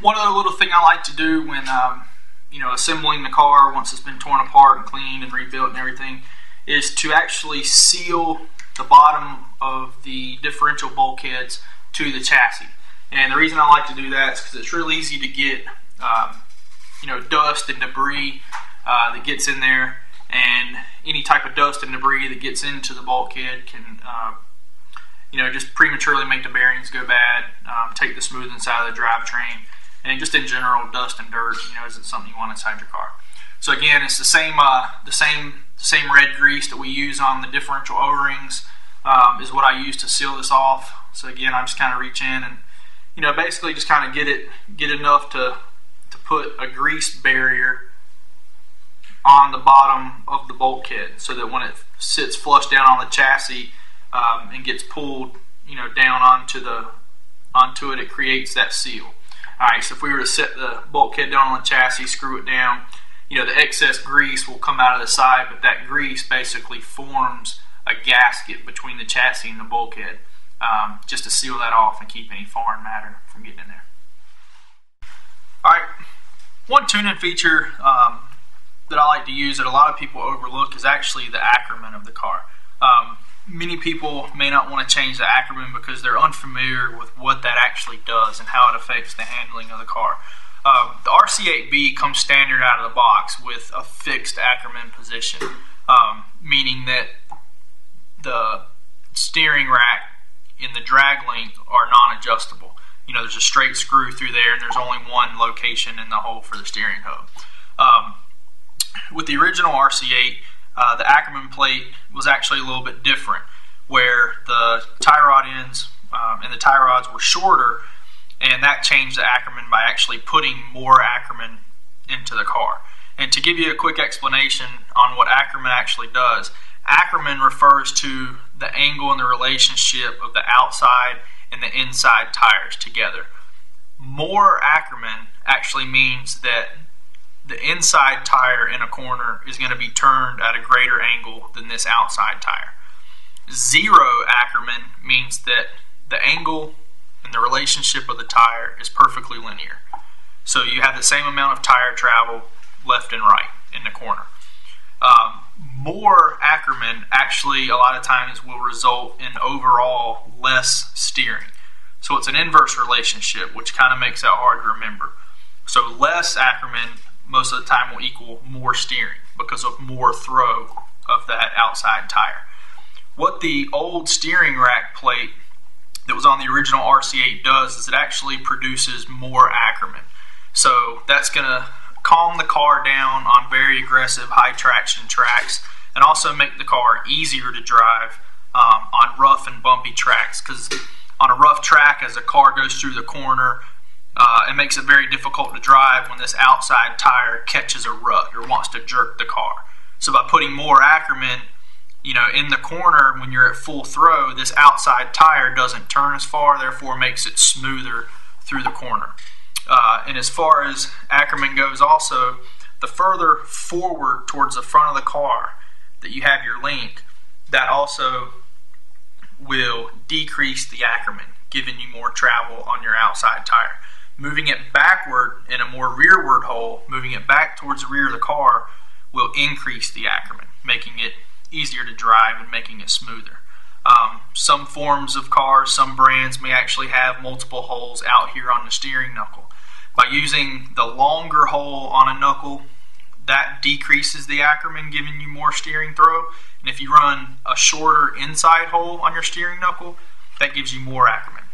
one other little thing I like to do when assembling the car once it's been torn apart and cleaned and rebuilt and everything is to actually seal the bottom of the differential bulkheads to the chassis. And the reason I like to do that is because it's real easy to get dust and debris that gets in there, and any type of dust and debris that gets into the bulkhead can just prematurely make the bearings go bad, take the smooth inside of the drivetrain, and just in general, dust and dirt isn't something you want inside your car. So again, it's the same red grease that we use on the differential O-rings is what I use to seal this off. So again, I just kind of reach in and basically just kind of get enough to put a grease barrier on the bottom of the bulkhead, so that when it sits flush down on the chassis and gets pulled down onto it, it creates that seal. Alright, so if we were to set the bulkhead down on the chassis, screw it down, the excess grease will come out of the side, but that grease basically forms a gasket between the chassis and the bulkhead, just to seal that off and keep any foreign matter from getting in there. Alright, one tuning feature that I like to use that a lot of people overlook is actually the Ackerman of the car. Many people may not want to change the Ackerman because they're unfamiliar with what that actually does and how it affects the handling of the car. The RC8B comes standard out of the box with a fixed Ackerman position, meaning that the steering rack and the drag length are non-adjustable. There's a straight screw through there, and there's only one location in the hole for the steering hub. With the original RC8, the Ackerman plate was actually a little bit different, where the tie rod ends and the tie rods were shorter, and that changed the Ackerman by actually putting more Ackerman into the car. And to give you a quick explanation on what Ackerman actually does, Ackerman refers to the angle and the relationship of the outside and the inside tires together. More Ackerman actually means that the inside tire in a corner is going to be turned at a greater angle than this outside tire. Zero Ackerman means that the angle and the relationship of the tire is perfectly linear. So you have the same amount of tire travel left and right in the corner. More Ackerman actually a lot of times will result in overall less steering. So it's an inverse relationship, which kind of makes that hard to remember. So less Ackerman most of the time will equal more steering because of more throw of that outside tire. What the old steering rack plate that was on the original RC8 does is it actually produces more Ackerman. So that's going to calm the car down on very aggressive high traction tracks, and also make the car easier to drive on rough and bumpy tracks, because on a rough track, as a car goes through the corner, it makes it very difficult to drive when this outside tire catches a rut or wants to jerk the car. So by putting more Ackerman in the corner when you're at full throw, this outside tire doesn't turn as far, therefore makes it smoother through the corner. And as far as Ackerman goes also, the further forward towards the front of the car that you have your link, that also will decrease the Ackerman, giving you more travel on your outside tire. Moving it backward in a more rearward hole, moving it back towards the rear of the car, will increase the Ackerman, making it easier to drive and making it smoother. Some forms of cars, some brands may actually have multiple holes out here on the steering knuckle. By using the longer hole on a knuckle, that decreases the Ackerman, giving you more steering throw. And if you run a shorter inside hole on your steering knuckle, that gives you more Ackerman.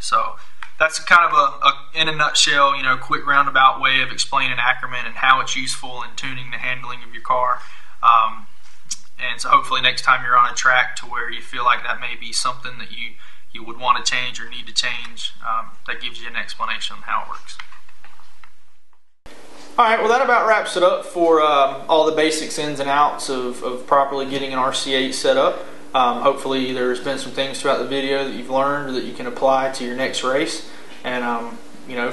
So that's kind of in a nutshell, quick roundabout way of explaining Ackerman and how it's useful in tuning the handling of your car. And so hopefully next time you're on a track to where you feel like that may be something that you would want to change or need to change, that gives you an explanation on how it works. Alright, well that about wraps it up for all the basics ins and outs of properly getting an RC8 set up. Hopefully there's been some things throughout the video that you've learned or that you can apply to your next race. And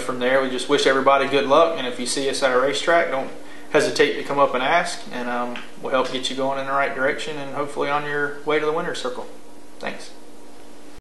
from there we just wish everybody good luck, and if you see us at a racetrack, don't hesitate to come up and ask, and we'll help get you going in the right direction and hopefully on your way to the winner's circle. Thanks.